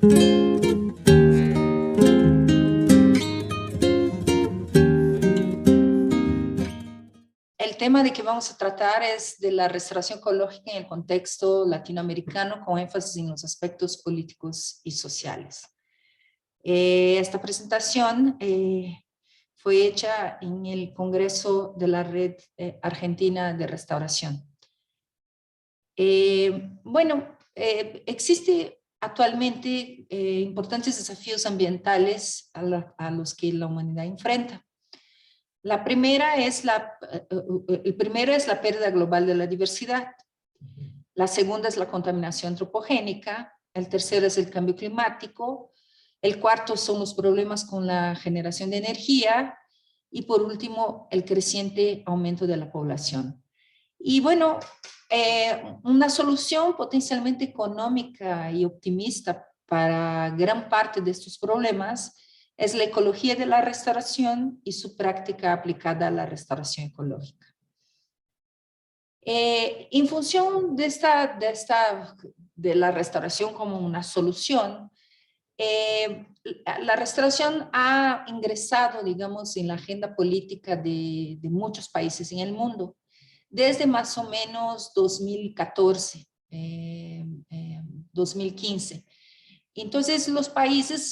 El tema de que vamos a tratar es de la restauración ecológica en el contexto latinoamericano con énfasis en los aspectos políticos y sociales. Esta presentación fue hecha en el Congreso de la Red Argentina de Restauración. Existe actualmente importantes desafíos ambientales a los que la humanidad enfrenta. El primero es la pérdida global de la diversidad. La segunda es la contaminación antropogénica. El tercero es el cambio climático. El cuarto son los problemas con la generación de energía. Y por último, el creciente aumento de la población. Y bueno, una solución potencialmente económica y optimista para gran parte de estos problemas es la ecología de la restauración y su práctica aplicada a la restauración ecológica. En función de la restauración como una solución, la restauración ha ingresado, digamos, en la agenda política de muchos países en el mundo, desde más o menos 2014, 2015. Entonces,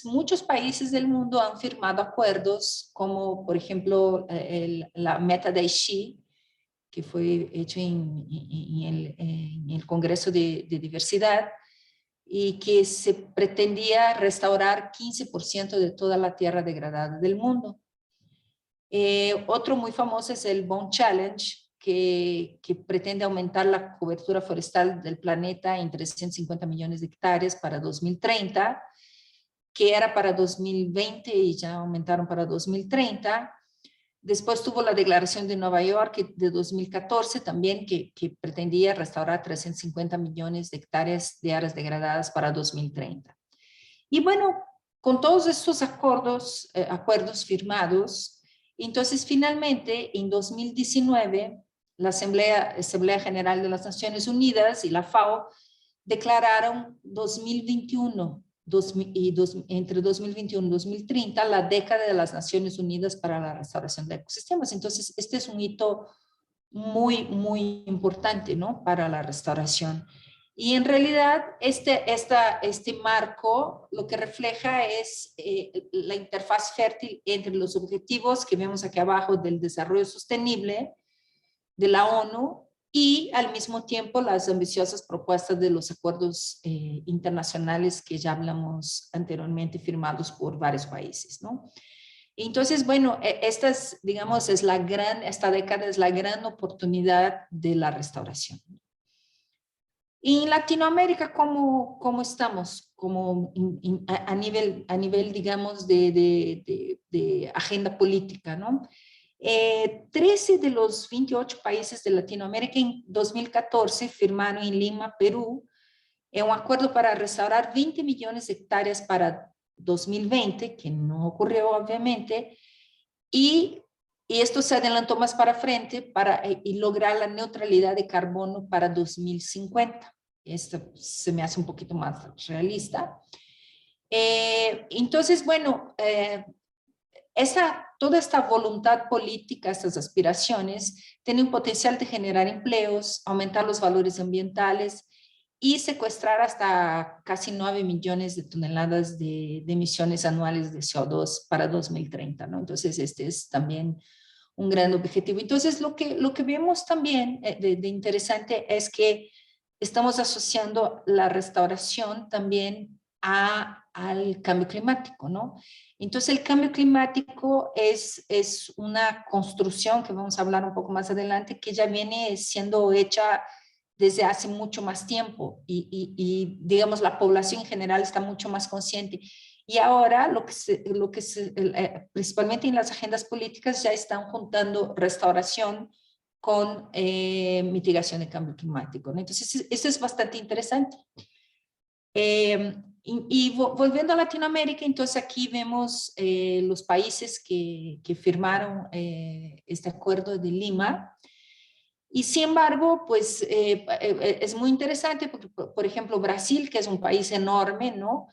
muchos países del mundo han firmado acuerdos, como por ejemplo la Meta de Aichi, que fue hecho en el Congreso de Diversidad, y que se pretendía restaurar 15% de toda la tierra degradada del mundo. Otro muy famoso es el Bond Challenge, que pretende aumentar la cobertura forestal del planeta en 350 millones de hectáreas para 2030, que era para 2020 y ya aumentaron para 2030. Después tuvo la Declaración de Nueva York de 2014 también, que pretendía restaurar 350 millones de hectáreas de áreas degradadas para 2030. Y bueno, con todos estos acuerdos firmados, entonces finalmente en 2019 la Asamblea General de las Naciones Unidas y la FAO declararon 2021 entre 2021 y 2030 la década de las Naciones Unidas para la restauración de ecosistemas. Entonces, este es un hito muy, muy importante, ¿no?, para la restauración. Y en realidad, este marco lo que refleja es la interfaz fértil entre los objetivos que vemos aquí abajo del desarrollo sostenible de la ONU y al mismo tiempo las ambiciosas propuestas de los acuerdos internacionales que ya hablamos anteriormente, firmados por varios países, ¿no? Entonces, bueno, esta década es la gran oportunidad de la restauración. Y en Latinoamérica, ¿cómo estamos? A nivel, digamos, de agenda política, ¿no? 13 de los 28 países de Latinoamérica en 2014 firmaron en Lima, Perú, un acuerdo para restaurar 20 millones de hectáreas para 2020, que no ocurrió obviamente, y esto se adelantó más para frente y lograr la neutralidad de carbono para 2050. Esto se me hace un poquito más realista. Entonces, bueno, toda esta voluntad política, estas aspiraciones, tienen un potencial de generar empleos, aumentar los valores ambientales y secuestrar hasta casi 9 millones de toneladas de emisiones anuales de CO2 para 2030, ¿no? Entonces, este es también un gran objetivo. Entonces, lo que vemos también de interesante es que estamos asociando la restauración también al cambio climático, ¿no? Entonces, el cambio climático es una construcción que vamos a hablar un poco más adelante, que ya viene siendo hecha desde hace mucho más tiempo y digamos, la población en general está mucho más consciente. Y ahora principalmente en las agendas políticas ya están juntando restauración con mitigación de cambio climático, ¿no? Entonces, esto es bastante interesante. Volviendo a Latinoamérica, entonces aquí vemos los países que firmaron este acuerdo de Lima. Y sin embargo, pues es muy interesante porque, por ejemplo, Brasil, que es un país enorme, ¿no?,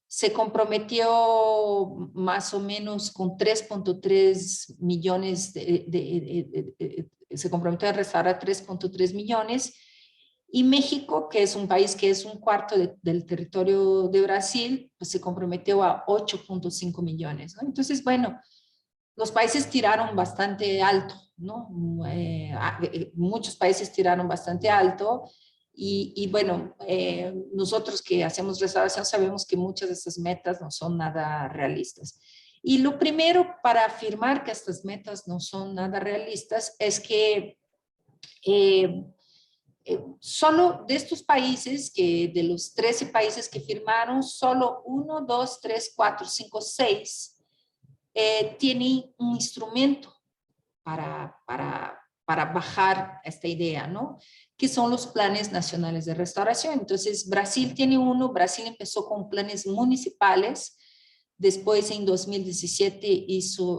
se comprometió más o menos con 3.3 millones, se comprometió a restaurar 3.3 millones, y México, que es un país que es un cuarto del territorio de Brasil, pues se comprometió a 8.5 millones, ¿no? Entonces, bueno, los países tiraron bastante alto, ¿no? Muchos países tiraron bastante alto y bueno, nosotros que hacemos restauración sabemos que muchas de estas metas no son nada realistas. Y lo primero para afirmar que estas metas no son nada realistas es que solo de estos países, que de los 13 países que firmaron, solo 1, 2, 3, 4, 5, 6 tiene un instrumento para bajar esta idea, ¿no? Que son los planes nacionales de restauración. Entonces, Brasil tiene uno, Brasil empezó con planes municipales, después en 2017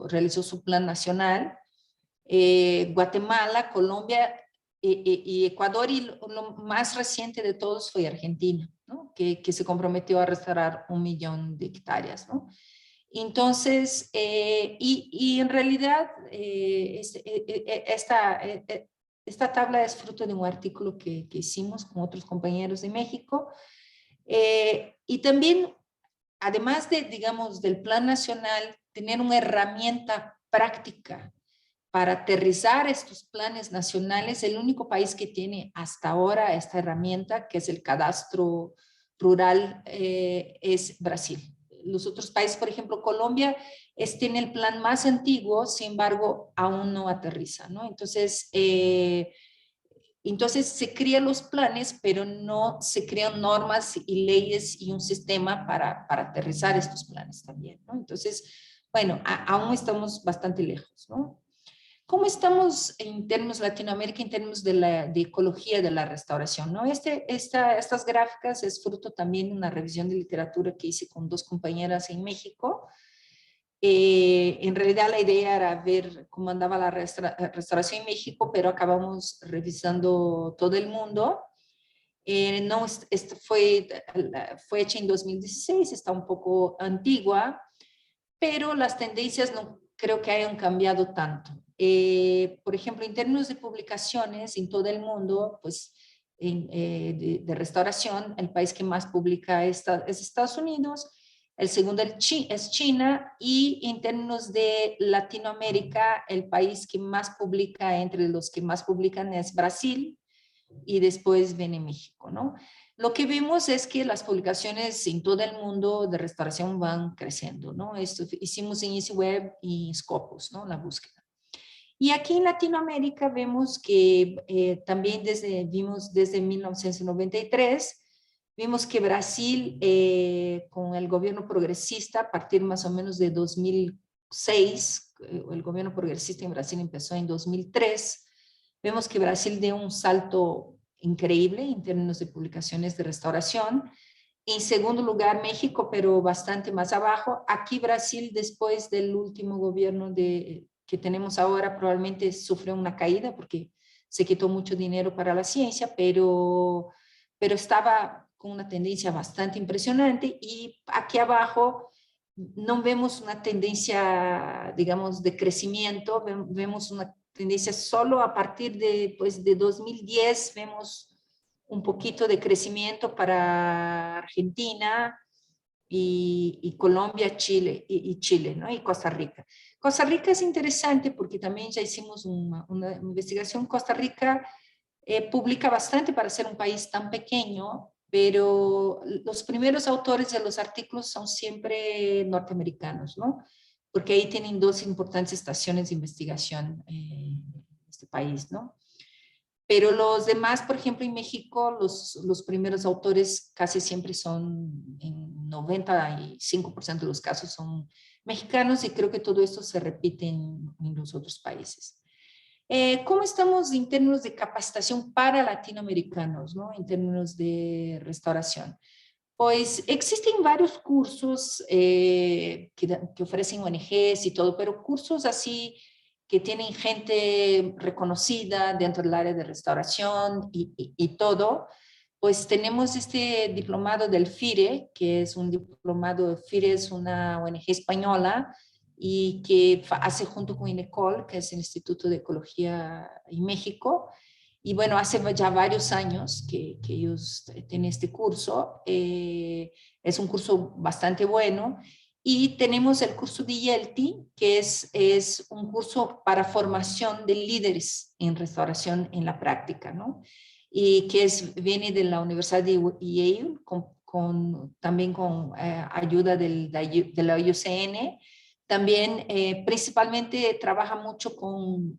realizó su plan nacional, Guatemala, Colombia y Ecuador, y lo más reciente de todos fue Argentina, ¿no? Que se comprometió a restaurar 1 millón de hectáreas, ¿no? Entonces, y en realidad esta tabla es fruto de un artículo que hicimos con otros compañeros de México, y también, además de, digamos, del plan nacional, tener una herramienta práctica para aterrizar estos planes nacionales. El único país que tiene hasta ahora esta herramienta, que es el cadastro rural, es Brasil. Los otros países, por ejemplo, Colombia, tiene el plan más antiguo, sin embargo, aún no aterriza, ¿no? Entonces se crean los planes, pero no se crean normas y leyes y un sistema para aterrizar estos planes también, ¿no? Entonces, bueno, aún estamos bastante lejos, ¿no? ¿Cómo estamos en términos de Latinoamérica, en términos de ecología de la restauración? ¿No? Estas gráficas es fruto también de una revisión de literatura que hice con 2 compañeras en México. En realidad la idea era ver cómo andaba la restauración en México, pero acabamos revisando todo el mundo. No, fue hecha en 2016, está un poco antigua, pero las tendencias no creo que hayan cambiado tanto. Por ejemplo, en términos de publicaciones en todo el mundo, pues de restauración, el país que más publica es Estados Unidos, el segundo es China, y en términos de Latinoamérica, el país que más publica, entre los que más publican, es Brasil, y después viene México, ¿no? Lo que vemos es que las publicaciones en todo el mundo de restauración van creciendo, ¿no? Esto hicimos en EasyWeb y Scopus, ¿no? La búsqueda. Y aquí en Latinoamérica vemos que también vimos desde 1993, vimos que Brasil, con el gobierno progresista, a partir más o menos de 2006, el gobierno progresista en Brasil empezó en 2003, vemos que Brasil dio un salto increíble en términos de publicaciones de restauración. En segundo lugar, México, pero bastante más abajo. Aquí Brasil, después del último gobierno que tenemos ahora, probablemente sufrió una caída porque se quitó mucho dinero para la ciencia, pero estaba con una tendencia bastante impresionante. Y aquí abajo no vemos una tendencia, digamos, de crecimiento, vemos una tendencia solo a partir de 2010, vemos un poquito de crecimiento para Argentina y Colombia, Chile y Chile, ¿no? Y Costa Rica. Costa Rica es interesante porque también ya hicimos una investigación. Costa Rica publica bastante para ser un país tan pequeño, pero los primeros autores de los artículos son siempre norteamericanos, ¿no? Porque ahí tienen 2 importantes estaciones de investigación en este país, ¿no? Pero los demás, por ejemplo, en México, los primeros autores casi siempre son, en 95% de los casos, son mexicanos, y creo que todo esto se repite en los otros países. ¿Cómo estamos en términos de capacitación para latinoamericanos, ¿no? En términos de restauración? Pues existen varios cursos que ofrecen ONGs y todo, pero cursos así que tienen gente reconocida dentro del área de restauración y todo, Pues tenemos este diplomado del FIRE, que es un diplomado, FIRE es una ONG española y que hace junto con INECOL, que es el Instituto de Ecología en México. Y bueno, hace ya varios años que ellos tienen este curso. Es un curso bastante bueno. Y tenemos el curso de IELTI, que es un curso para formación de líderes en restauración en la práctica, ¿no? Y que viene de la Universidad de Yale, también con ayuda de la IUCN. También principalmente trabaja mucho con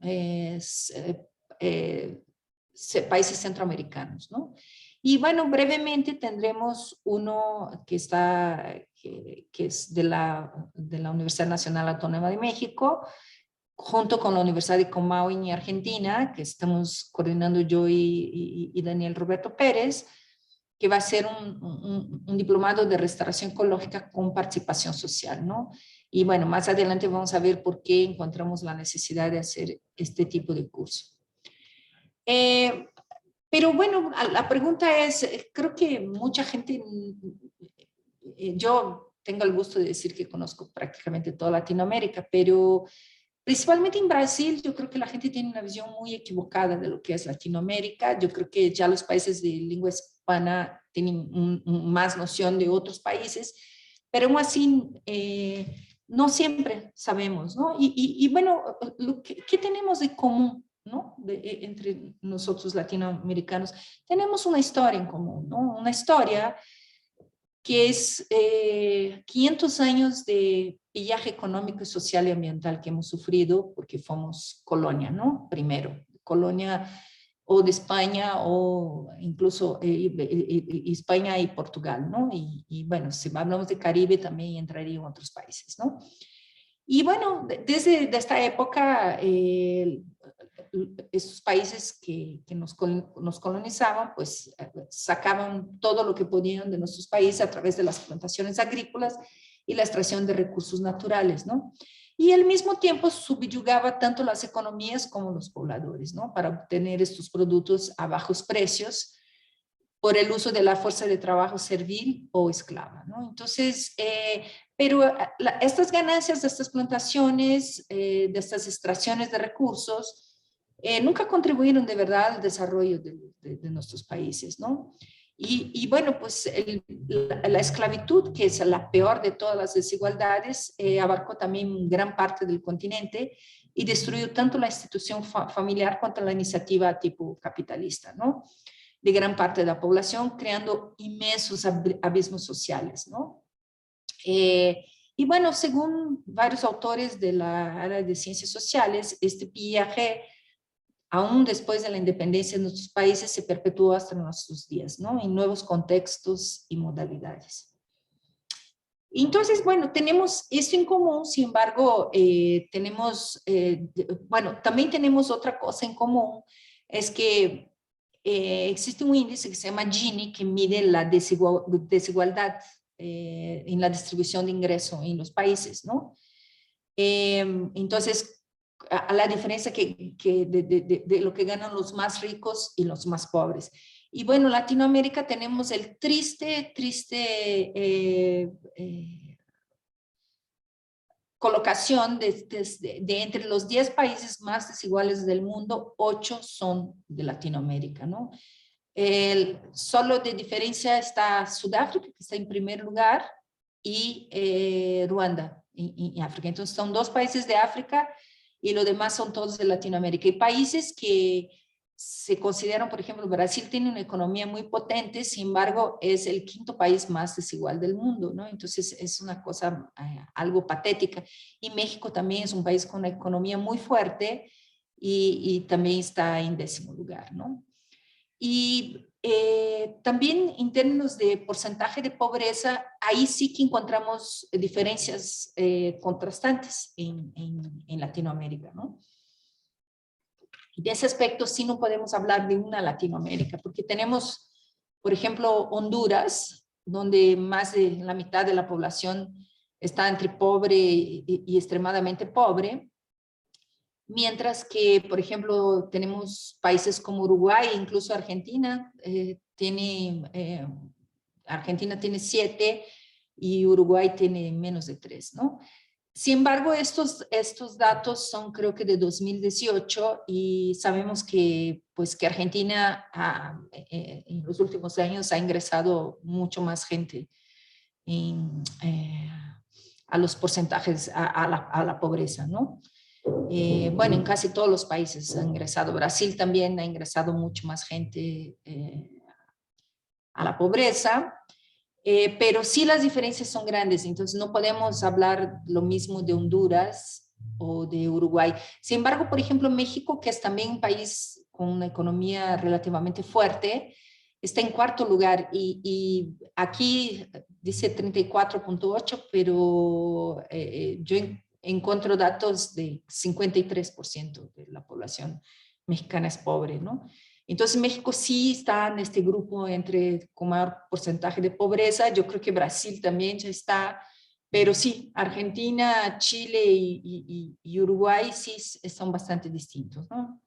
países centroamericanos, ¿no? Y bueno, brevemente tendremos uno que es de la Universidad Nacional Autónoma de México, junto con la Universidad de Comahue en Argentina, que estamos coordinando yo y Daniel Roberto Pérez, que va a ser un diplomado de restauración ecológica con participación social, ¿no? Y bueno, más adelante vamos a ver por qué encontramos la necesidad de hacer este tipo de curso. Pero bueno, la pregunta es, creo que mucha gente, yo tengo el gusto de decir que conozco prácticamente toda Latinoamérica, pero principalmente en Brasil, yo creo que la gente tiene una visión muy equivocada de lo que es Latinoamérica. Yo creo que ya los países de lengua hispana tienen más noción de otros países, pero aún así no siempre sabemos, ¿no? Y bueno, ¿qué tenemos de común, ¿no? Entre nosotros latinoamericanos? Tenemos una historia en común, ¿no? Una historia que es 500 años de pillaje económico, social y ambiental que hemos sufrido porque fuimos colonia, ¿no? Primero, colonia o de España o incluso España y Portugal, ¿no? Y bueno, si hablamos de Caribe también entrarían otros países, ¿no? Y bueno, desde esta época, esos países que nos colonizaban, pues sacaban todo lo que podían de nuestros países a través de las plantaciones agrícolas y la extracción de recursos naturales, ¿no? Y al mismo tiempo subyugaba tanto las economías como los pobladores, ¿no? Para obtener estos productos a bajos precios por el uso de la fuerza de trabajo servil o esclava, ¿no? Entonces, pero estas ganancias de estas plantaciones, de estas extracciones de recursos, nunca contribuyeron de verdad al desarrollo de nuestros países, ¿no? Y bueno, pues la esclavitud, que es la peor de todas las desigualdades, abarcó también gran parte del continente y destruyó tanto la institución familiar cuanto la iniciativa tipo capitalista, ¿no? De gran parte de la población, creando inmensos abismos sociales, ¿no? Y bueno, según varios autores de la área de ciencias sociales, este pillaje, aún después de la independencia de nuestros países, se perpetuó hasta nuestros días, ¿no? En nuevos contextos y modalidades. Entonces, bueno, tenemos esto en común, sin embargo, bueno, también tenemos otra cosa en común, es que existe un índice que se llama Gini, que mide la desigualdad en la distribución de ingresos en los países, ¿no? Entonces, a la diferencia de lo que ganan los más ricos y los más pobres. Y bueno, Latinoamérica tenemos el triste colocación de entre los 10 países más desiguales del mundo, 8 son de Latinoamérica, ¿no? Solo de diferencia está Sudáfrica, que está en primer lugar, y Ruanda, en África. Entonces son 2 países de África y los demás son todos de Latinoamérica. Y países que se consideran, por ejemplo, Brasil tiene una economía muy potente, sin embargo, es el 5º país más desigual del mundo, ¿no? Entonces es una cosa algo patética. Y México también es un país con una economía muy fuerte y también está en 10º lugar, ¿no? Y también en términos de porcentaje de pobreza, ahí sí que encontramos diferencias contrastantes en Latinoamérica, ¿no? Y de ese aspecto sí no podemos hablar de una Latinoamérica, porque tenemos, por ejemplo, Honduras, donde más de la mitad de la población está entre pobre y extremadamente pobre, mientras que, por ejemplo, tenemos países como Uruguay, incluso Argentina, Argentina tiene 7 y Uruguay tiene menos de 3, ¿no? Sin embargo, estos datos son creo que de 2018 y sabemos que, pues, que Argentina en los últimos años ha ingresado mucho más gente en, a los porcentajes, a la pobreza, ¿no? Bueno, en casi todos los países ha ingresado. Brasil también ha ingresado mucho más gente a la pobreza. Pero sí las diferencias son grandes, entonces no podemos hablar lo mismo de Honduras o de Uruguay. Sin embargo, por ejemplo, México, que es también un país con una economía relativamente fuerte, está en cuarto lugar y aquí dice 34.8, pero yo encuentro datos de 53% de la población mexicana es pobre, ¿no? Entonces México sí está en este grupo con mayor porcentaje de pobreza. Yo creo que Brasil también ya está, pero sí, Argentina, Chile y Uruguay sí son bastante distintos, ¿no?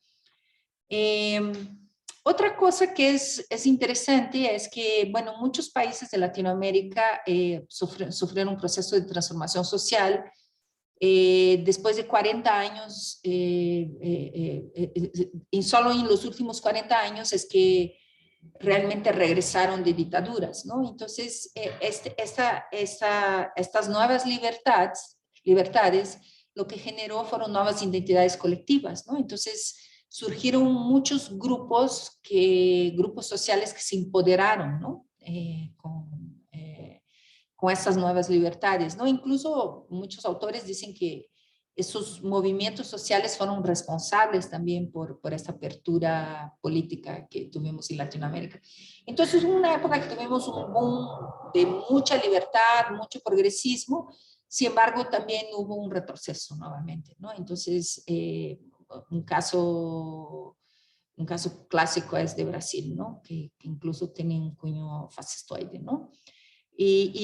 Otra cosa que es interesante es que, bueno, muchos países de Latinoamérica sufrieron un proceso de transformación social después de 40 años, y solo en los últimos 40 años es que realmente regresaron de dictaduras, ¿no? Entonces, estas nuevas libertades, lo que generó fueron nuevas identidades colectivas, ¿no? Entonces, surgieron muchos grupos sociales que se empoderaron, ¿no? Con estas nuevas libertades, ¿no? Incluso muchos autores dicen que esos movimientos sociales fueron responsables también por esta apertura política que tuvimos en Latinoamérica. Entonces, una época que tuvimos un boom de mucha libertad, mucho progresismo, sin embargo, también hubo un retroceso nuevamente, ¿no? Entonces, un caso clásico es de Brasil, ¿no? Que incluso tiene un cuño fascistoide, ¿no?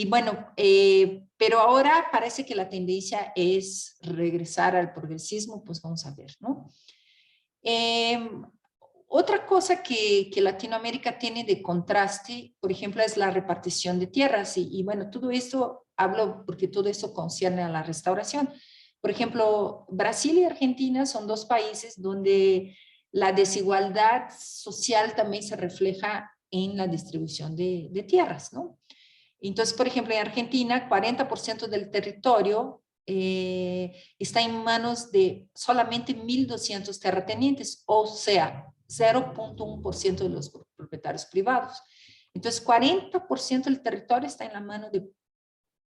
Bueno, pero ahora parece que la tendencia es regresar al progresismo, pues vamos a ver, ¿no? Otra cosa que Latinoamérica tiene de contraste, por ejemplo, es la repartición de tierras. Bueno, todo esto hablo porque todo esto concierne a la restauración. Por ejemplo, Brasil y Argentina son dos países donde la desigualdad social también se refleja en la distribución de tierras, ¿no? Entonces, por ejemplo, en Argentina, 40% del territorio está en manos de solamente 1.200 terratenientes, o sea, 0.1% de los propietarios privados. Entonces, 40% del territorio está en la mano de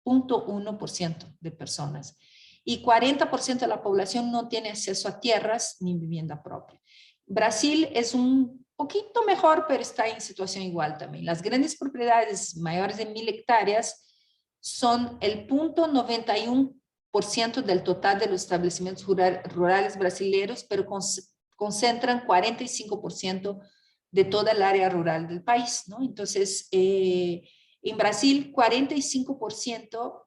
0.1% de personas. Y 40% de la población no tiene acceso a tierras ni vivienda propia. Brasil es un poquito mejor, pero está en situación igual también. Las grandes propiedades mayores de 1.000 hectáreas son el 0.91% del total de los establecimientos rurales brasileños, pero concentran 45% de toda el área rural del país, ¿no? Entonces, en Brasil, 45%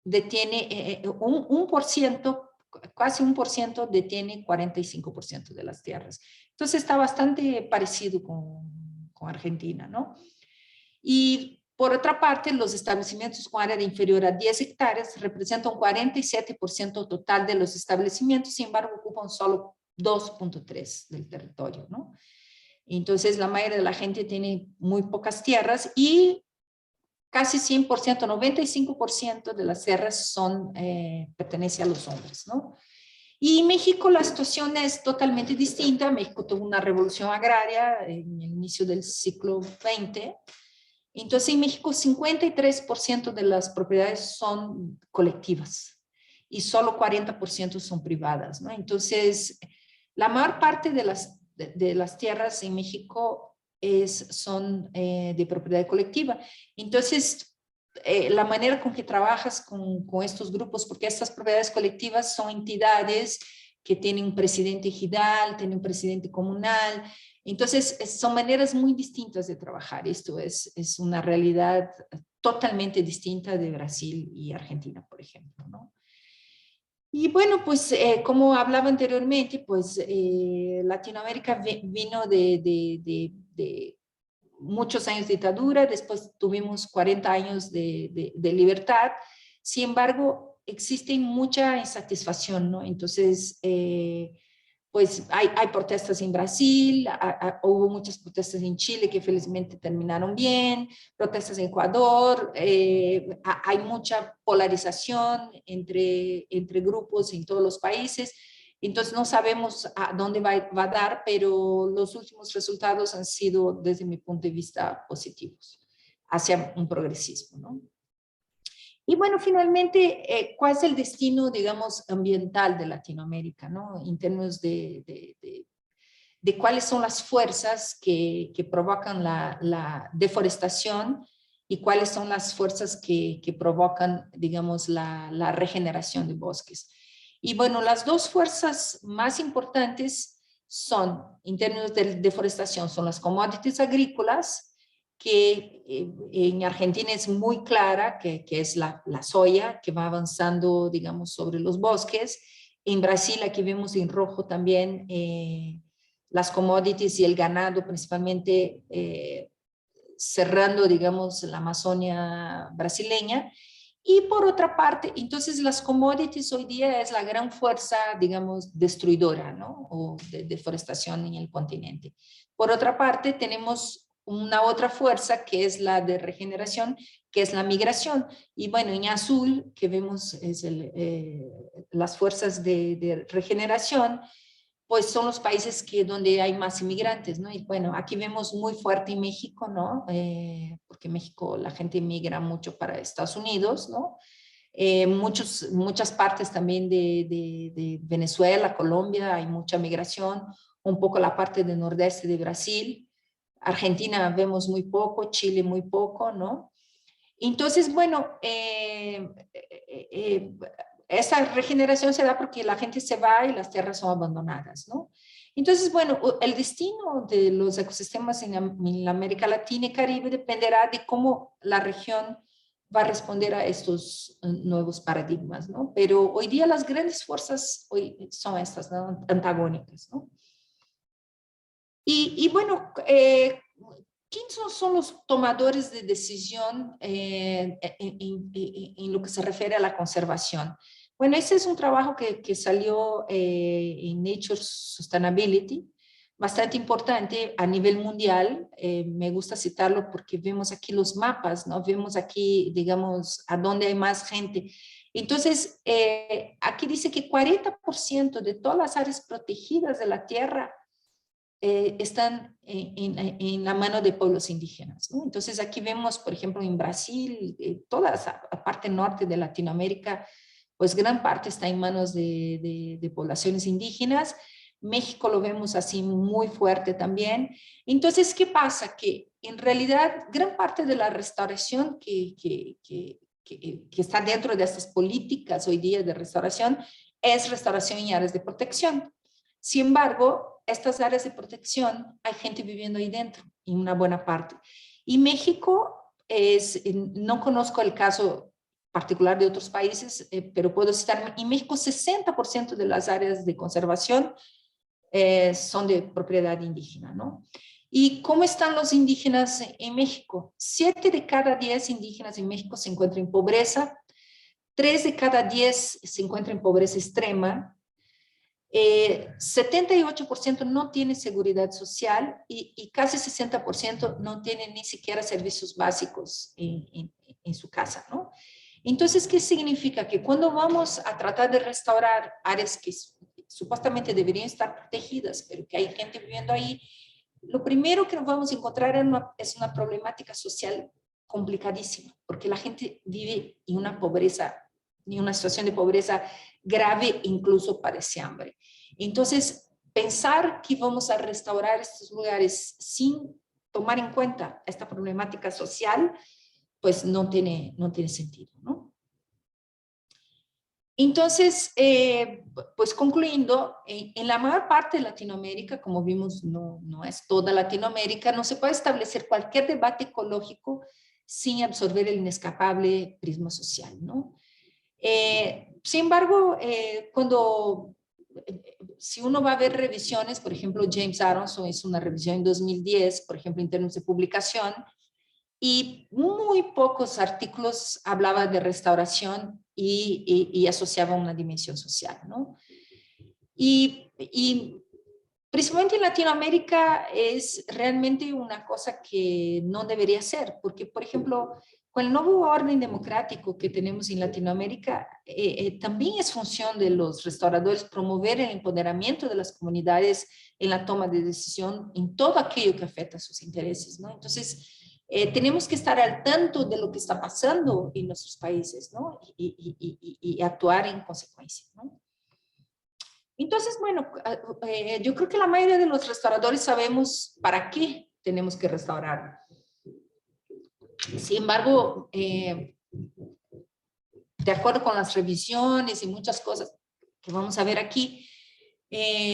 detiene, un por ciento, casi 1% detiene 45% de las tierras. Entonces está bastante parecido con Argentina, ¿no? Y por otra parte, los establecimientos con área de inferior a 10 hectáreas representan 47% total de los establecimientos, sin embargo, ocupan solo 2.3% del territorio, ¿no? Entonces, la mayoría de la gente tiene muy pocas tierras y casi 100%, 95% de las tierras pertenece a los hombres, ¿no? Y en México la situación es totalmente distinta. México tuvo una revolución agraria en el inicio del siglo XX. Entonces, en México 53% de las propiedades son colectivas y solo 40% son privadas, ¿no? Entonces, la mayor parte de las tierras en México son de propiedad colectiva. Entonces, la manera con que trabajas con estos grupos, porque estas propiedades colectivas son entidades que tienen un presidente ejidal, tienen un presidente comunal. Entonces, son maneras muy distintas de trabajar. Esto es una realidad totalmente distinta de Brasil y Argentina, por ejemplo, ¿no? Y bueno, pues como hablaba anteriormente, pues Latinoamérica vino de muchos años de dictadura, después tuvimos 40 años de libertad. Sin embargo, existe mucha insatisfacción, ¿no? Entonces, pues hay protestas en Brasil, hubo muchas protestas en Chile que felizmente terminaron bien, protestas en Ecuador, hay mucha polarización entre grupos en todos los países, entonces no sabemos a dónde va a dar, pero los últimos resultados han sido, desde mi punto de vista, positivos, hacia un progresismo, ¿no? Y bueno, finalmente, ¿cuál es el destino, digamos, ambiental de Latinoamérica, ¿no? En términos de cuáles son las fuerzas que provocan la deforestación y cuáles son las fuerzas que provocan, digamos, la regeneración de bosques. Y bueno, las dos fuerzas más importantes son, en términos de deforestación, son las commodities agrícolas, que en Argentina es muy clara, que es la soya, que va avanzando, digamos, sobre los bosques. En Brasil, aquí vemos en rojo también las commodities y el ganado, principalmente cerrando, digamos, la Amazonia brasileña. Y por otra parte, entonces las commodities hoy día es la gran fuerza, digamos, destruidora, ¿no? O de deforestación en el continente. Por otra parte, tenemos una otra fuerza que es la de regeneración, que es la migración. Y bueno, en azul, que vemos es las fuerzas de regeneración, pues son los países donde hay más inmigrantes, ¿no? Y bueno, aquí vemos muy fuerte en México, ¿no? Porque en México la gente migra mucho para Estados Unidos, ¿no? Muchas partes también de Venezuela, Colombia, hay mucha migración, un poco la parte del nordeste de Brasil, Argentina vemos muy poco, Chile muy poco, ¿no? Entonces, bueno, esa regeneración se da porque la gente se va y las tierras son abandonadas, ¿no? Entonces, bueno, el destino de los ecosistemas en la América Latina y Caribe dependerá de cómo la región va a responder a estos nuevos paradigmas, ¿no? Pero hoy día las grandes fuerzas hoy son estas, ¿no? Antagónicas, ¿no? Y bueno, ¿quiénes son los tomadores de decisión en lo que se refiere a la conservación? Bueno, ese es un trabajo que salió en Nature Sustainability, bastante importante a nivel mundial. Me gusta citarlo porque vemos aquí los mapas, ¿no? Vemos aquí, digamos, a dónde hay más gente. Entonces, aquí dice que 40% de todas las áreas protegidas de la Tierra están en la mano de pueblos indígenas, ¿no? Entonces aquí vemos, por ejemplo, en Brasil, toda esa parte norte de Latinoamérica, pues gran parte está en manos de poblaciones indígenas. México lo vemos así muy fuerte también. Entonces, ¿qué pasa? Que en realidad gran parte de la restauración que está dentro de estas políticas hoy día de restauración es restauración en áreas de protección. Sin embargo, estas áreas de protección, hay gente viviendo ahí dentro, en una buena parte. Y México no conozco el caso particular de otros países, pero puedo citar, en México 60% de las áreas de conservación son de propiedad indígena, ¿no? ¿Y cómo están los indígenas en México? 7 de cada 10 indígenas en México se encuentran en pobreza, 3 de cada 10 se encuentran en pobreza extrema, 78% no tiene seguridad social y casi 60% no tiene ni siquiera servicios básicos en su casa, ¿no? Entonces, ¿qué significa? Que cuando vamos a tratar de restaurar áreas que supuestamente deberían estar protegidas, pero que hay gente viviendo ahí, lo primero que nos vamos a encontrar es una problemática social complicadísima, porque la gente vive en una pobreza, en una situación de pobreza grave, incluso padece hambre. Entonces, pensar que vamos a restaurar estos lugares sin tomar en cuenta esta problemática social, pues no tiene sentido, ¿no? Entonces, pues concluyendo, en la mayor parte de Latinoamérica, como vimos, no es toda Latinoamérica, no se puede establecer cualquier debate ecológico sin absorber el inescapable prisma social, ¿no? Sin embargo, cuando si uno va a ver revisiones, por ejemplo, James Aronson hizo una revisión en 2010, por ejemplo, en términos de publicación, y muy pocos artículos hablaban de restauración y asociaban una dimensión social, ¿no? Y principalmente en Latinoamérica es realmente una cosa que no debería ser, porque, por ejemplo, con el nuevo orden democrático que tenemos en Latinoamérica, también es función de los restauradores promover el empoderamiento de las comunidades en la toma de decisión en todo aquello que afecta a sus intereses, ¿no? Entonces, tenemos que estar al tanto de lo que está pasando en nuestros países, ¿no? Y actuar en consecuencia, ¿no? Entonces, bueno, yo creo que la mayoría de los restauradores sabemos para qué tenemos que restaurar. Sin embargo, de acuerdo con las revisiones y muchas cosas que vamos a ver aquí,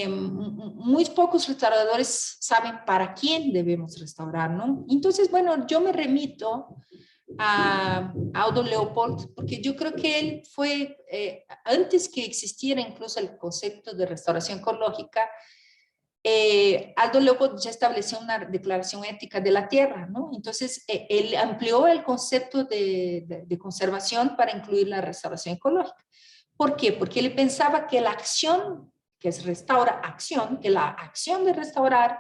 muy pocos restauradores saben para quién debemos restaurar, ¿no? Entonces, bueno, yo me remito a Aldo Leopold, porque yo creo que él fue, antes que existiera incluso el concepto de restauración ecológica, Aldo Leopold ya estableció una declaración ética de la tierra, ¿no? Entonces, él amplió el concepto de conservación para incluir la restauración ecológica. ¿Por qué? Porque él pensaba que la acción, que es restaura acción, que la acción de restaurar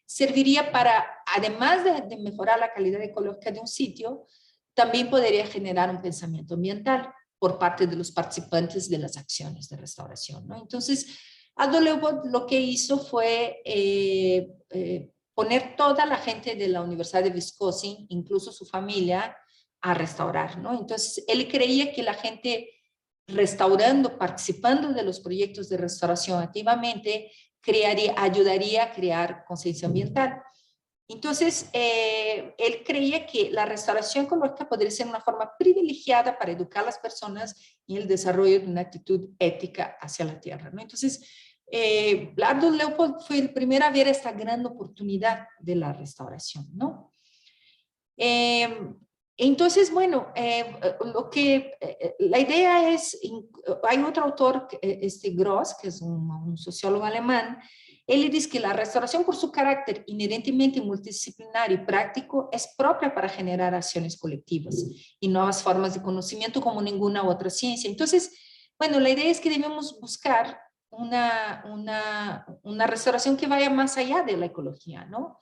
serviría para, además de mejorar la calidad ecológica de un sitio, también podría generar un pensamiento ambiental por parte de los participantes de las acciones de restauración, ¿no? Entonces, Aldo Leopold lo que hizo fue poner toda la gente de la Universidad de Wisconsin, incluso su familia, a restaurar, ¿no? Entonces, él creía que la gente restaurando, participando de los proyectos de restauración activamente, ayudaría a crear conciencia ambiental. Entonces, él creía que la restauración ecológica podría ser una forma privilegiada para educar a las personas en el desarrollo de una actitud ética hacia la tierra, ¿no? Entonces, Aldo Leopold fue el primero a ver esta gran oportunidad de la restauración, ¿no? Entonces, bueno, la idea es, hay otro autor, Gross, que es un sociólogo alemán, él dice que la restauración por su carácter inherentemente multidisciplinario y práctico es propia para generar acciones colectivas y nuevas formas de conocimiento como ninguna otra ciencia. Entonces, bueno, la idea es que debemos buscar una restauración que vaya más allá de la ecología, ¿no?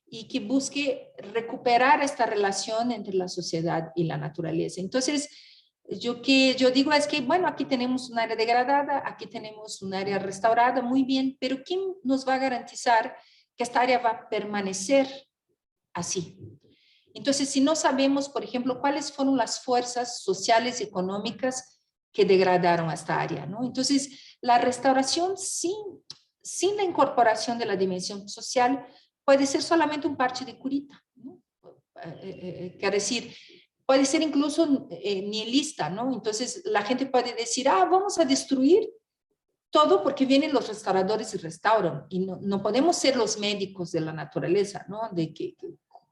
Y que busque recuperar esta relación entre la sociedad y la naturaleza. Entonces, yo digo es que, bueno, aquí tenemos un área degradada, aquí tenemos un área restaurada, muy bien, pero ¿quién nos va a garantizar que esta área va a permanecer así? Entonces, si no sabemos, por ejemplo, cuáles fueron las fuerzas sociales y económicas que degradaron esta área, ¿no? Entonces, la restauración sin la incorporación de la dimensión social puede ser solamente un parche de curita, ¿no? Quiero decir, puede ser incluso nihilista, ¿no? Entonces la gente puede decir, vamos a destruir todo porque vienen los restauradores y restauran. Y no podemos ser los médicos de la naturaleza, ¿no? De que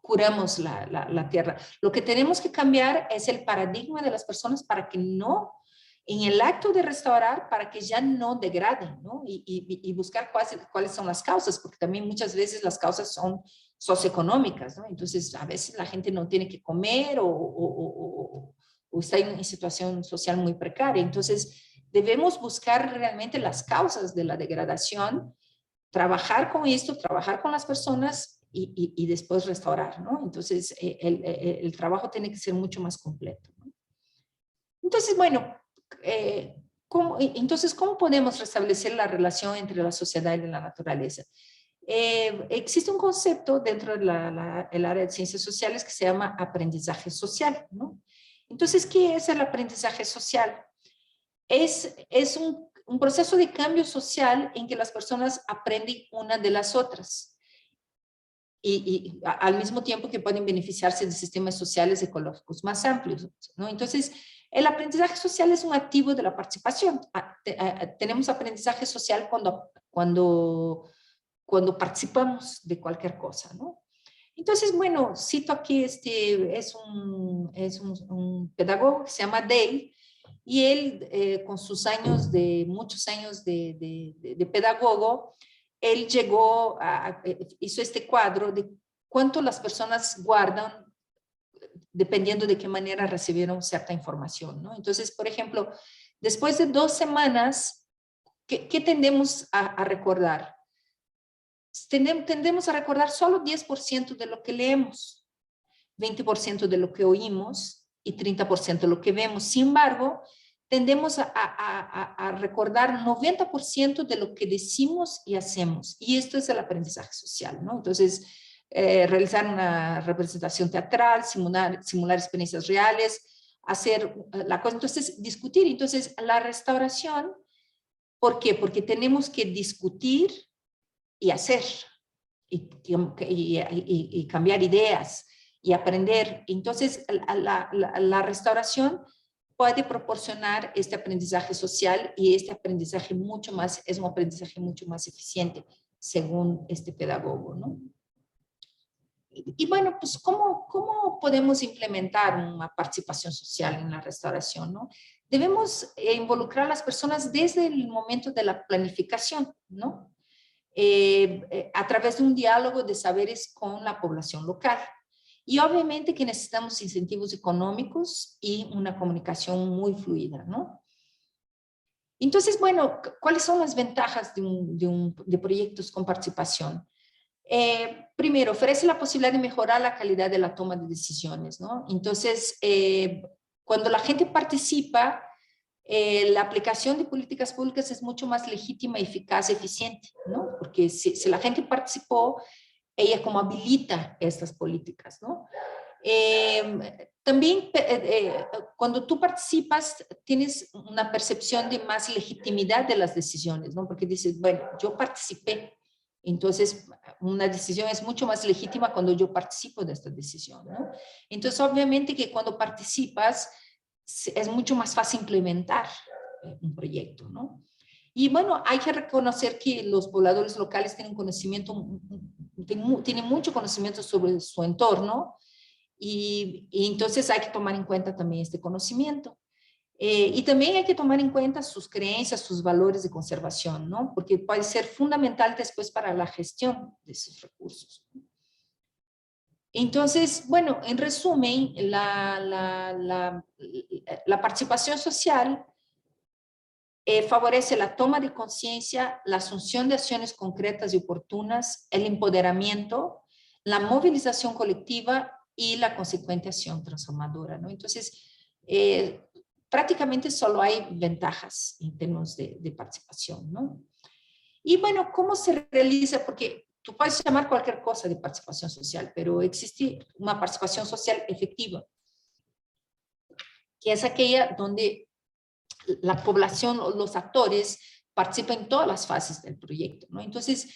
curamos la tierra. Lo que tenemos que cambiar es el paradigma de las personas para que no, en el acto de restaurar, para que ya no degraden, ¿no? Y buscar cuáles son las causas, porque también muchas veces las causas son socioeconómicas, ¿no? Entonces, a veces la gente no tiene que comer o está en situación social muy precaria. Entonces, debemos buscar realmente las causas de la degradación, trabajar con esto, trabajar con las personas y después restaurar, ¿no? Entonces, el trabajo tiene que ser mucho más completo, ¿no? Entonces, bueno, ¿cómo podemos restablecer la relación entre la sociedad y la naturaleza? Existe un concepto dentro del área de ciencias sociales que se llama aprendizaje social, ¿no? Entonces, ¿qué es el aprendizaje social? Es un proceso de cambio social en que las personas aprenden una de las otras y al mismo tiempo que pueden beneficiarse de sistemas sociales ecológicos más amplios, ¿no? Entonces, el aprendizaje social es un activo de la participación. Tenemos aprendizaje social cuando participamos de cualquier cosa, ¿no? Entonces, bueno, cito aquí, es un pedagogo que se llama Dale, Y él, con sus años muchos años de pedagogo, él hizo este cuadro de cuánto las personas guardan dependiendo de qué manera recibieron cierta información, ¿no? Entonces, por ejemplo, después de 2 semanas, ¿qué tendemos a recordar? Tendemos a recordar solo 10% de lo que leemos, 20% de lo que oímos y 30% de lo que vemos. Sin embargo, tendemos a recordar 90% de lo que decimos y hacemos. Y esto es el aprendizaje social, ¿no? Entonces, realizar una representación teatral, simular experiencias reales, hacer la cosa, entonces discutir. Entonces, la restauración, ¿por qué? Porque tenemos que discutir y hacer, y cambiar ideas y aprender. Entonces, la restauración puede proporcionar este aprendizaje social y este aprendizaje es un aprendizaje mucho más eficiente, según este pedagogo, ¿no? Y bueno, pues, ¿cómo podemos implementar una participación social en la restauración, ¿no? Debemos involucrar a las personas desde el momento de la planificación, ¿no? A través de un diálogo de saberes con la población local. Y obviamente que necesitamos incentivos económicos y una comunicación muy fluida, ¿no? Entonces, bueno, ¿cuáles son las ventajas de proyectos con participación? Primero, ofrece la posibilidad de mejorar la calidad de la toma de decisiones, ¿no? Entonces, cuando la gente participa, la aplicación de políticas públicas es mucho más legítima, eficaz, eficiente, ¿no? Porque si la gente participó, ella como habilita estas políticas, ¿no? También cuando tú participas tienes una percepción de más legitimidad de las decisiones, ¿no? Porque dices, bueno, yo participé, entonces una decisión es mucho más legítima cuando yo participo de esta decisión, ¿no? Entonces obviamente que cuando participas es mucho más fácil implementar un proyecto, ¿no? Y bueno, hay que reconocer que los pobladores locales tienen tienen mucho conocimiento sobre su entorno, y entonces hay que tomar en cuenta también este conocimiento. Y también hay que tomar en cuenta sus creencias, sus valores de conservación, ¿no? Porque puede ser fundamental después para la gestión de esos recursos. Entonces, bueno, en resumen, la participación social favorece la toma de conciencia, la asunción de acciones concretas y oportunas, el empoderamiento, la movilización colectiva y la consecuente acción transformadora, ¿no? Entonces, prácticamente solo hay ventajas en términos de participación, ¿no? Y bueno, ¿cómo se realiza? Porque tú puedes llamar cualquier cosa de participación social, pero existe una participación social efectiva, que es aquella donde la población o los actores participan en todas las fases del proyecto, ¿no? Entonces,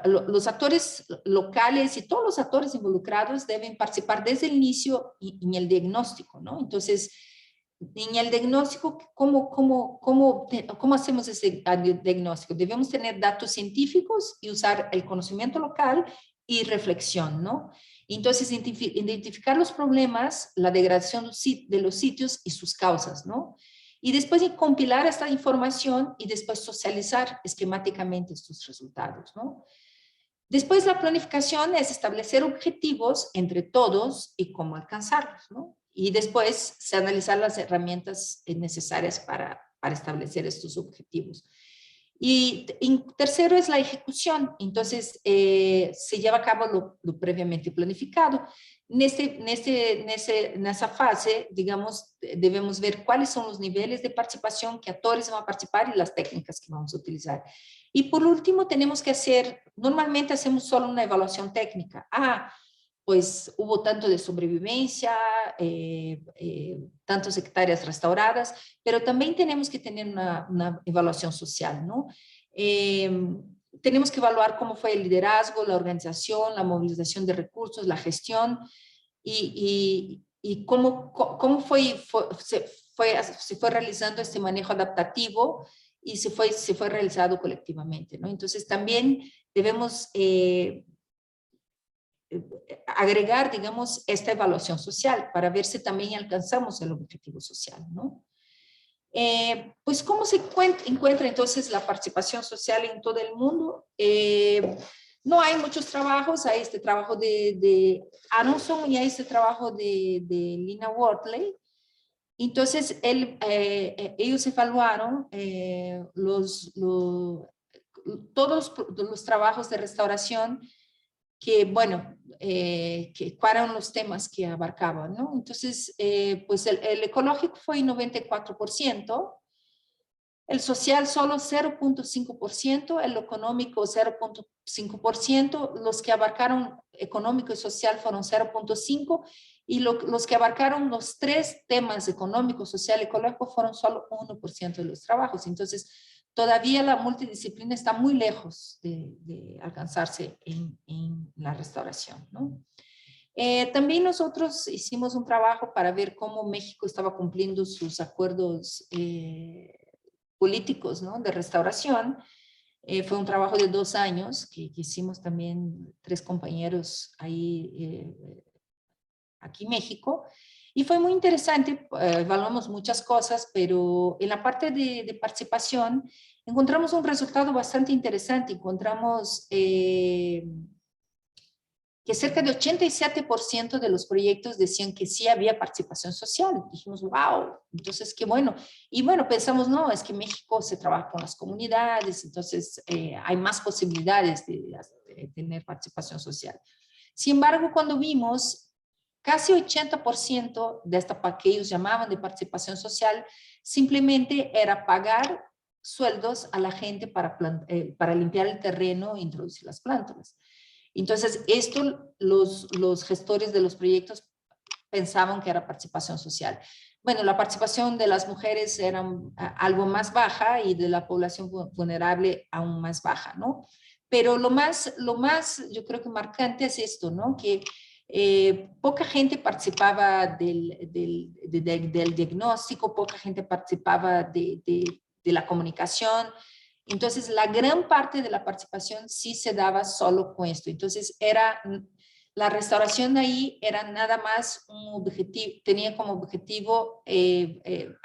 los actores locales y todos los actores involucrados deben participar desde el inicio en el diagnóstico, ¿no? Entonces, en el diagnóstico, ¿cómo hacemos ese diagnóstico? Debemos tener datos científicos y usar el conocimiento local y reflexión, ¿no? Entonces, identificar los problemas, la degradación de los sitios y sus causas, ¿no? Y después de compilar esta información y después socializar esquemáticamente estos resultados, ¿no? Después la planificación es establecer objetivos entre todos y cómo alcanzarlos, ¿no? Y después se analizar las herramientas necesarias para establecer estos objetivos. Y tercero es la ejecución. Entonces, se lleva a cabo lo previamente planificado. En esa fase, digamos, debemos ver cuáles son los niveles de participación, qué actores van a participar y las técnicas que vamos a utilizar. Y por último, tenemos que normalmente hacemos solo una evaluación técnica. Pues hubo tanto de sobrevivencia, tantas hectáreas restauradas, pero también tenemos que tener una evaluación social, ¿no? Tenemos que evaluar cómo fue el liderazgo, la organización, la movilización de recursos, la gestión y cómo se fue realizando este manejo adaptativo y se fue realizado colectivamente, ¿no? Entonces también debemos agregar, digamos, esta evaluación social para ver si también alcanzamos el objetivo social, ¿no? Pues, ¿cómo se encuentra entonces la participación social en todo el mundo? No hay muchos trabajos, hay este trabajo de Aronson y hay este trabajo de Lina Wortley. Entonces, ellos evaluaron todos los trabajos de restauración que, bueno, cuáles eran los temas que abarcaban, ¿no? Entonces, pues el ecológico fue 94%, el social solo 0.5%, el económico 0.5%, los que abarcaron económico y social fueron 0.5%, y los que abarcaron los tres temas económico, social y ecológico fueron solo 1% de los trabajos. Entonces, todavía la multidisciplina está muy lejos de alcanzarse en la restauración, ¿no? También nosotros hicimos un trabajo para ver cómo México estaba cumpliendo sus acuerdos políticos, ¿no?, de restauración. Fue un trabajo de 2 años que hicimos también 3 compañeros ahí, aquí en México, y fue muy interesante. Evaluamos muchas cosas, pero en la parte de participación encontramos un resultado bastante interesante. Encontramos que cerca de 87% de los proyectos decían que sí había participación social. Dijimos, wow, entonces qué bueno. Y bueno, pensamos, no, es que en México se trabaja con las comunidades, entonces hay más posibilidades de tener participación social. Sin embargo, cuando vimos, casi 80% de esta que ellos llamaban de participación social, simplemente era pagar sueldos a la gente para limpiar el terreno e introducir las plantas. Entonces, esto los gestores de los proyectos pensaban que era participación social. Bueno, la participación de las mujeres era algo más baja y de la población vulnerable aún más baja, ¿no? Pero lo más yo creo que marcante es esto, ¿no? Que poca gente participaba del diagnóstico, poca gente participaba de la comunicación. Entonces, la gran parte de la participación sí se daba solo con esto. Entonces, la restauración de ahí era nada más un objetivo, tenía como objetivo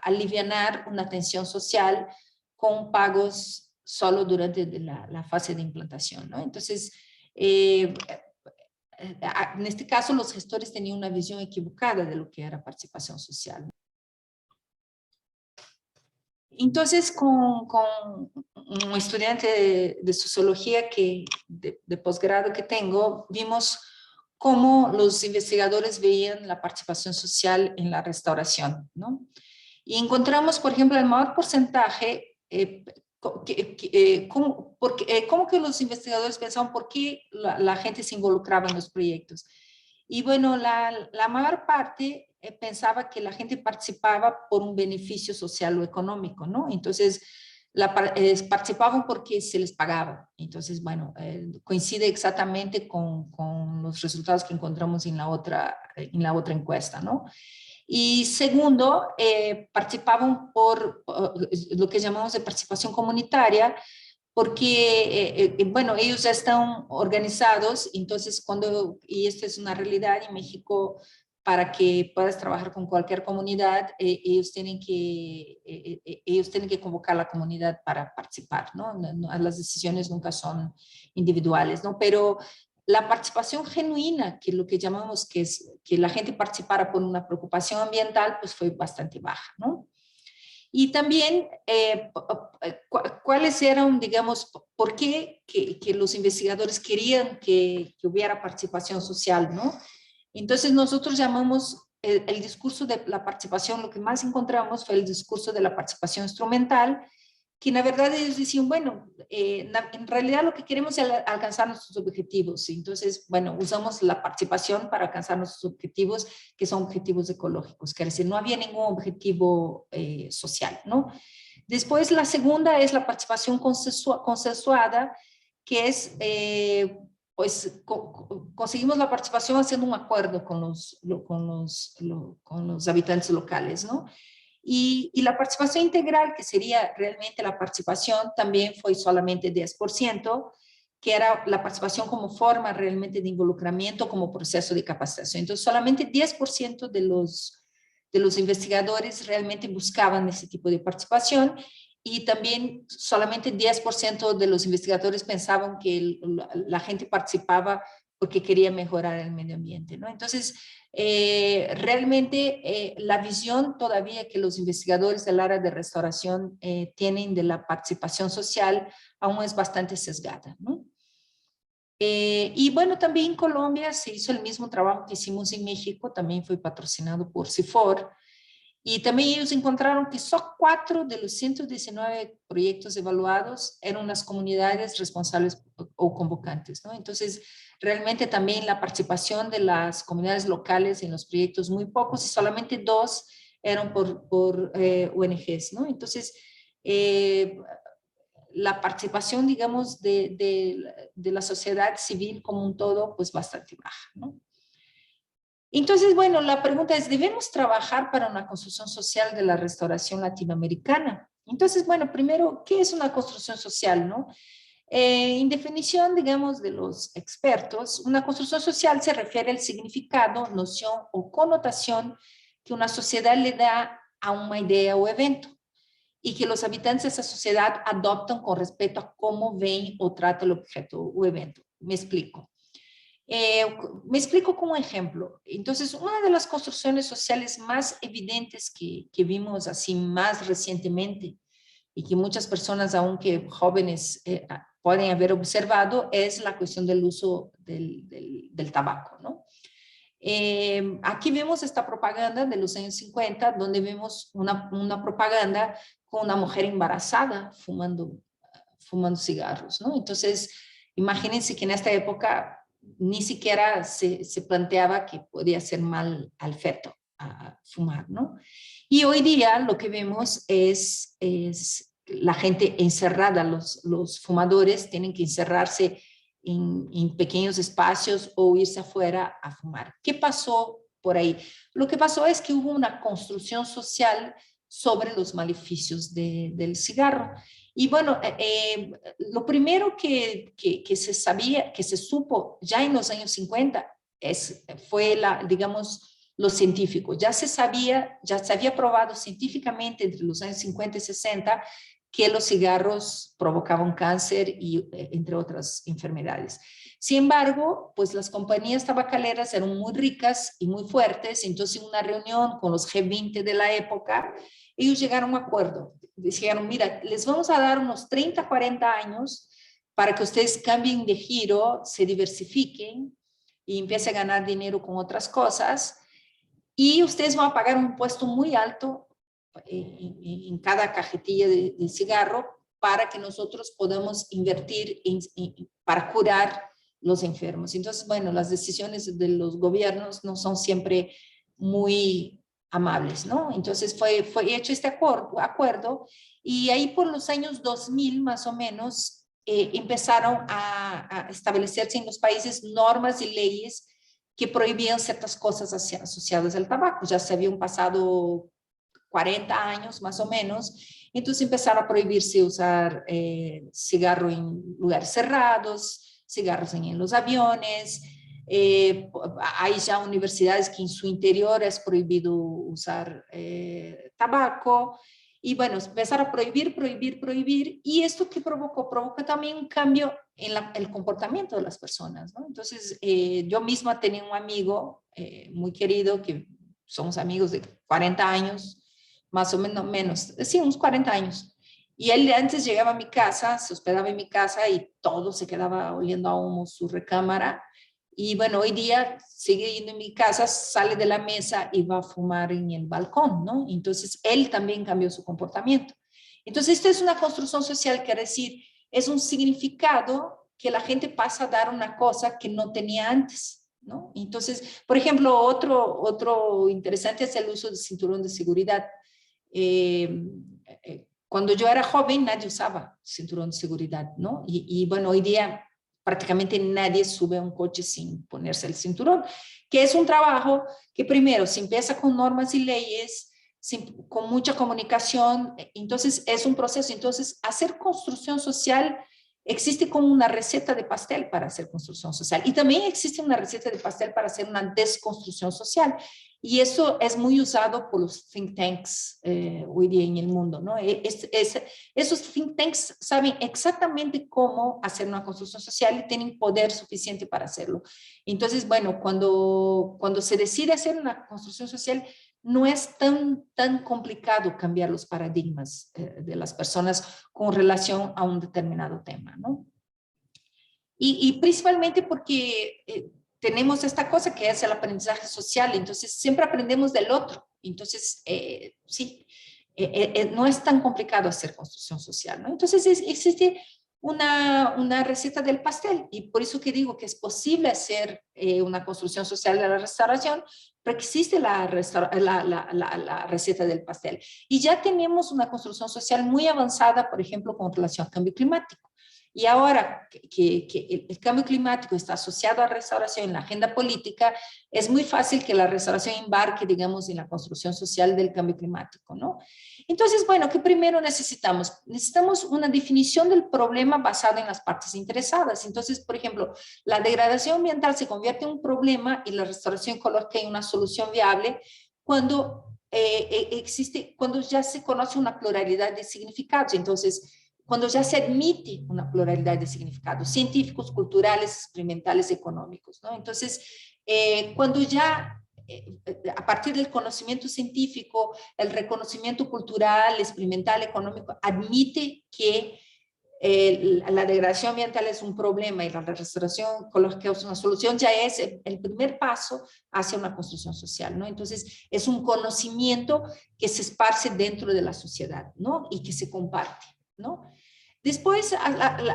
alivianar una tensión social con pagos solo durante la fase de implantación, ¿no? Entonces, en este caso, los gestores tenían una visión equivocada de lo que era participación social. Entonces, con un estudiante de sociología de posgrado que tengo, vimos cómo los investigadores veían la participación social en la restauración, ¿no? Y encontramos, por ejemplo, el mayor porcentaje, cómo que los investigadores pensaban por qué la gente se involucraba en los proyectos. Y bueno, la mayor parte pensaba que la gente participaba por un beneficio social o económico, ¿no? Entonces, participaban porque se les pagaba. Entonces, bueno, coincide exactamente con los resultados que encontramos en la otra encuesta, ¿no? Y segundo, participaban por lo que llamamos de participación comunitaria, porque, bueno, ellos ya están organizados. Entonces y esta es una realidad en México, para que puedas trabajar con cualquier comunidad, ellos tienen que convocar a la comunidad para participar, ¿no? Las decisiones nunca son individuales, ¿no? Pero la participación genuina, que lo que llamamos que es que la gente participara por una preocupación ambiental, pues fue bastante baja, ¿no? Y también, ¿cuáles eran, digamos, por qué que los investigadores querían que hubiera participación social, ¿no? Entonces, nosotros llamamos el discurso de la participación, lo que más encontramos fue el discurso de la participación instrumental, que en la verdad ellos decían, bueno, en realidad lo que queremos es alcanzar nuestros objetivos. Entonces, bueno, usamos la participación para alcanzar nuestros objetivos, que son objetivos ecológicos. Quiere decir, no había ningún objetivo social, ¿no? Después, la segunda es la participación consensuada, que es, pues, conseguimos la participación haciendo un acuerdo con los habitantes locales, ¿no? Y la participación integral, que sería realmente la participación, también fue solamente 10%, que era la participación como forma realmente de involucramiento, como proceso de capacitación. Entonces, solamente 10% de los investigadores realmente buscaban ese tipo de participación, y también solamente 10% de los investigadores pensaban que la gente participaba porque quería mejorar el medio ambiente, ¿no? Entonces, realmente la visión todavía que los investigadores del área de restauración tienen de la participación social aún es bastante sesgada, ¿no? Y bueno, también en Colombia se hizo el mismo trabajo que hicimos en México, también fue patrocinado por CIFOR, y también ellos encontraron que solo 4 de los 119 proyectos evaluados eran las comunidades responsables o convocantes, ¿no? Entonces, realmente también la participación de las comunidades locales en los proyectos muy pocos, y solamente 2 eran por ONGs, ¿no? Entonces, la participación, digamos, de la sociedad civil como un todo, pues bastante baja, ¿no? Entonces, bueno, la pregunta es, ¿debemos trabajar para una construcción social de la restauración latinoamericana? Entonces, bueno, primero, ¿qué es una construcción social, no? En definición, digamos, de los expertos, una construcción social se refiere al significado, noción o connotación que una sociedad le da a una idea o evento, y que los habitantes de esa sociedad adoptan con respecto a cómo ven o trata el objeto o evento. Me explico. Me explico con un ejemplo. Entonces, una de las construcciones sociales más evidentes que vimos así más recientemente, y que muchas personas, aunque jóvenes, pueden haber observado, es la cuestión del uso del tabaco, ¿no? Aquí vemos esta propaganda de los años 50, donde vemos una propaganda con una mujer embarazada fumando cigarros, ¿no? Entonces, imagínense que en esta época ni siquiera se planteaba que podía ser mal al feto a fumar, ¿no? Y hoy día lo que vemos es la gente encerrada, los fumadores tienen que encerrarse en pequeños espacios o irse afuera a fumar. ¿Qué pasó por ahí? Lo que pasó es que hubo una construcción social sobre los maleficios del cigarro. Y bueno, lo primero que se sabía, que se supo ya en los años 50, fue digamos, lo científico. Ya se había probado científicamente entre los años 50 y 60 que los cigarros provocaban cáncer y entre otras enfermedades. Sin embargo, pues las compañías tabacaleras eran muy ricas y muy fuertes, entonces en una reunión con los G20 de la época, ellos llegaron a un acuerdo. Dijeron, mira, les vamos a dar unos 30, 40 años para que ustedes cambien de giro, se diversifiquen y empiecen a ganar dinero con otras cosas, y ustedes van a pagar un impuesto muy alto en cada cajetilla de cigarro para que nosotros podamos invertir para curar los enfermos. Entonces, bueno, las decisiones de los gobiernos no son siempre muy amables, ¿no? Entonces fue hecho este acuerdo, y ahí por los años 2000 más o menos empezaron a establecerse en los países normas y leyes que prohibían ciertas cosas asociadas al tabaco. Ya se habían pasado 40 años más o menos, entonces empezaron a prohibirse usar cigarro en lugares cerrados, cigarros en los aviones. Hay ya universidades que en su interior es prohibido usar tabaco. Y bueno, empezaron a prohibir. ¿Y esto qué provocó? Provocó también un cambio en el comportamiento de las personas, ¿no? Entonces, yo misma tenía un amigo muy querido, que somos amigos de 40 años, más o menos, sí, unos 40 años. Y él antes llegaba a mi casa, se hospedaba en mi casa y todo se quedaba oliendo a humo su recámara. Y bueno, hoy día sigue yendo en mi casa, sale de la mesa y va a fumar en el balcón, ¿no? Entonces, él también cambió su comportamiento. Entonces, esto es una construcción social, quiere decir, es un significado que la gente pasa a dar una cosa que no tenía antes, ¿no? Entonces, por ejemplo, otro interesante es el uso del cinturón de seguridad. Cuando yo era joven, nadie usaba cinturón de seguridad, ¿no? Y bueno, hoy día prácticamente nadie sube a un coche sin ponerse el cinturón, que es un trabajo que primero se empieza con normas y leyes, con mucha comunicación, entonces es un proceso. Entonces, hacer construcción social existe como una receta de pastel para hacer construcción social. Y también existe una receta de pastel para hacer una desconstrucción social. Y eso es muy usado por los think tanks hoy día en el mundo, ¿no? Esos think tanks saben exactamente cómo hacer una construcción social y tienen poder suficiente para hacerlo. Entonces, bueno, cuando se decide hacer una construcción social, no es tan complicado cambiar los paradigmas de las personas con relación a un determinado tema, ¿no? Y principalmente porque tenemos esta cosa que es el aprendizaje social, entonces siempre aprendemos del otro, entonces sí, no es tan complicado hacer construcción social, ¿no? Entonces existe una receta del pastel y por eso que digo que es posible hacer una construcción social de la restauración, pero existe la receta del pastel. Y ya tenemos una construcción social muy avanzada, por ejemplo, con relación al cambio climático. Y ahora que el cambio climático está asociado a restauración en la agenda política, es muy fácil que la restauración embarque, digamos, en la construcción social del cambio climático, ¿no? Entonces, bueno, ¿qué primero necesitamos? Necesitamos una definición del problema basada en las partes interesadas. Entonces, por ejemplo, la degradación ambiental se convierte en un problema y la restauración ecológica en una solución viable cuando cuando ya se conoce una pluralidad de significados. Entonces, cuando ya se admite una pluralidad de significados científicos, culturales, experimentales, económicos, ¿no? Entonces, cuando ya a partir del conocimiento científico, el reconocimiento cultural, experimental, económico, admite que la degradación ambiental es un problema y la restauración ecológica es una solución, ya es el primer paso hacia una construcción social, ¿no? Entonces, es un conocimiento que se esparce dentro de la sociedad, ¿no? Y que se comparte, ¿no? Después,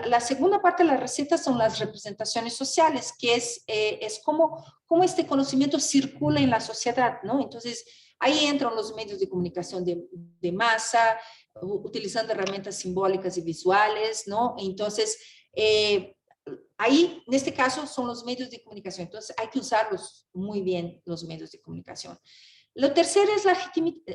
la segunda parte de la receta son las representaciones sociales, que es cómo este conocimiento circula en la sociedad, ¿no? Entonces, ahí entran los medios de comunicación de masa, utilizando herramientas simbólicas y visuales, ¿no? Entonces, ahí, en este caso, son los medios de comunicación. Entonces, hay que usarlos muy bien, los medios de comunicación. Lo tercero es la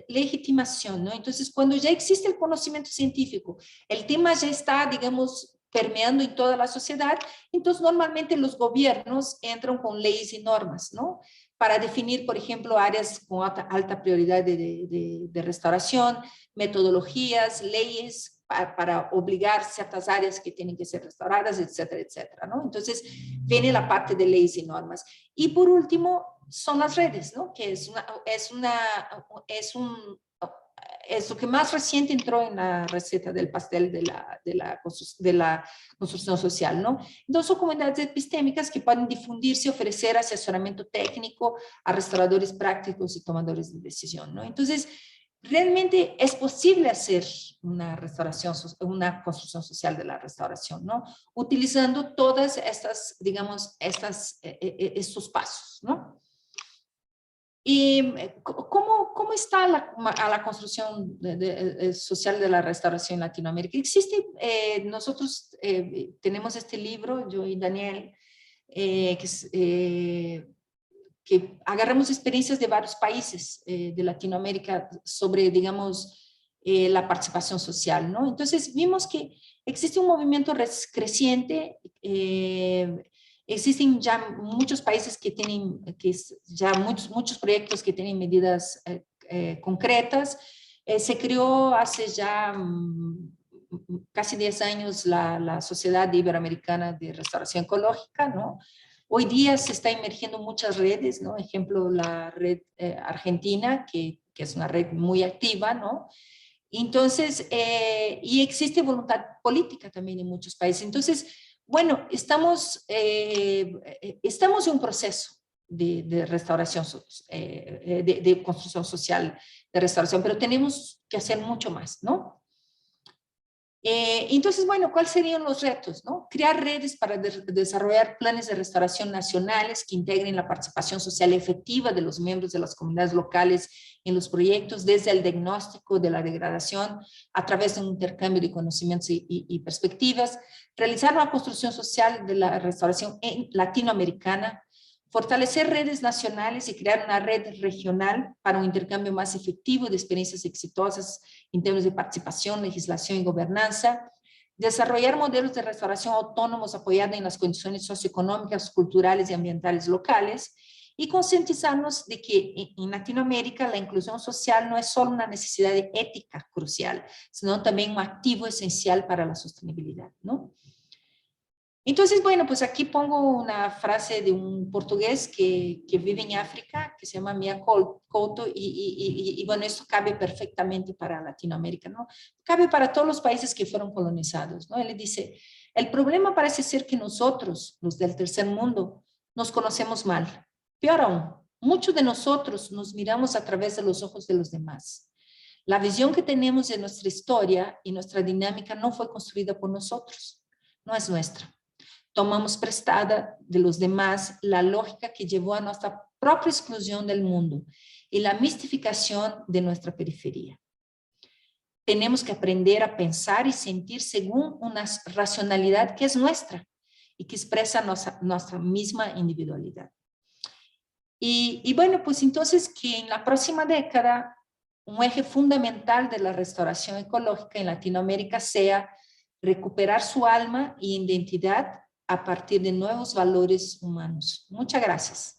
legitimación, ¿no? Entonces, cuando ya existe el conocimiento científico, el tema ya está, digamos, permeando en toda la sociedad, entonces normalmente los gobiernos entran con leyes y normas, ¿no? Para definir, por ejemplo, áreas con alta prioridad de restauración, metodologías, leyes para obligar ciertas áreas que tienen que ser restauradas, etcétera, etcétera, ¿no? Entonces, viene la parte de leyes y normas. Y por último, son las redes, ¿no? Que es lo que más reciente entró en la receta del pastel de la construcción social, ¿no? Entonces son comunidades epistémicas que pueden difundirse y ofrecer asesoramiento técnico a restauradores prácticos y tomadores de decisión, ¿no? Entonces, realmente es posible hacer una construcción social de la restauración, ¿no? Utilizando todas estas, digamos, estos pasos, ¿no? ¿Y cómo está la construcción social de la restauración en Latinoamérica? Existe, nosotros tenemos este libro, yo y Daniel, que agarramos experiencias de varios países de Latinoamérica sobre, digamos, la participación social, ¿no? Entonces vimos que existe un movimiento creciente, existen ya muchos países que tienen, ya muchos proyectos que tienen medidas concretas. Se creó hace ya casi 10 años la Sociedad Iberoamericana de Restauración Ecológica, ¿no? Hoy día se está emergiendo muchas redes, ¿no? Ejemplo, la red argentina, que es una red muy activa, ¿no? Entonces, y existe voluntad política también en muchos países. Entonces, bueno, estamos en un proceso de restauración, de construcción social, de restauración, pero tenemos que hacer mucho más, ¿no? Entonces, bueno, ¿cuáles serían los retos? ¿No? Crear redes para desarrollar planes de restauración nacionales que integren la participación social efectiva de los miembros de las comunidades locales en los proyectos, desde el diagnóstico de la degradación a través de un intercambio de conocimientos y perspectivas. Realizar una construcción social de la restauración latinoamericana. Fortalecer redes nacionales y crear una red regional para un intercambio más efectivo de experiencias exitosas en términos de participación, legislación y gobernanza. desarrollar modelos de restauración autónomos apoyados en las condiciones socioeconómicas, culturales y ambientales locales, y concientizarnos de que en Latinoamérica la inclusión social no es solo una necesidad ética crucial, sino también un activo esencial para la sostenibilidad, ¿no? Entonces, bueno, pues aquí pongo una frase de un portugués que vive en África, que se llama Mia Couto, y bueno, esto cabe perfectamente para Latinoamérica, ¿no? Cabe para todos los países que fueron colonizados, ¿no? Él dice, el problema parece ser que nosotros, los del tercer mundo, nos conocemos mal. Peor aún, muchos de nosotros nos miramos a través de los ojos de los demás. La visión que tenemos de nuestra historia y nuestra dinámica no fue construida por nosotros, no es nuestra. Tomamos prestada de los demás la lógica que llevó a nuestra propia exclusión del mundo y la mistificación de nuestra periferia. Tenemos que aprender a pensar y sentir según una racionalidad que es nuestra y que expresa nuestra misma individualidad. Y bueno, pues entonces que en la próxima década un eje fundamental de la restauración ecológica en Latinoamérica sea recuperar su alma e identidad a partir de nuevos valores humanos. Muchas gracias.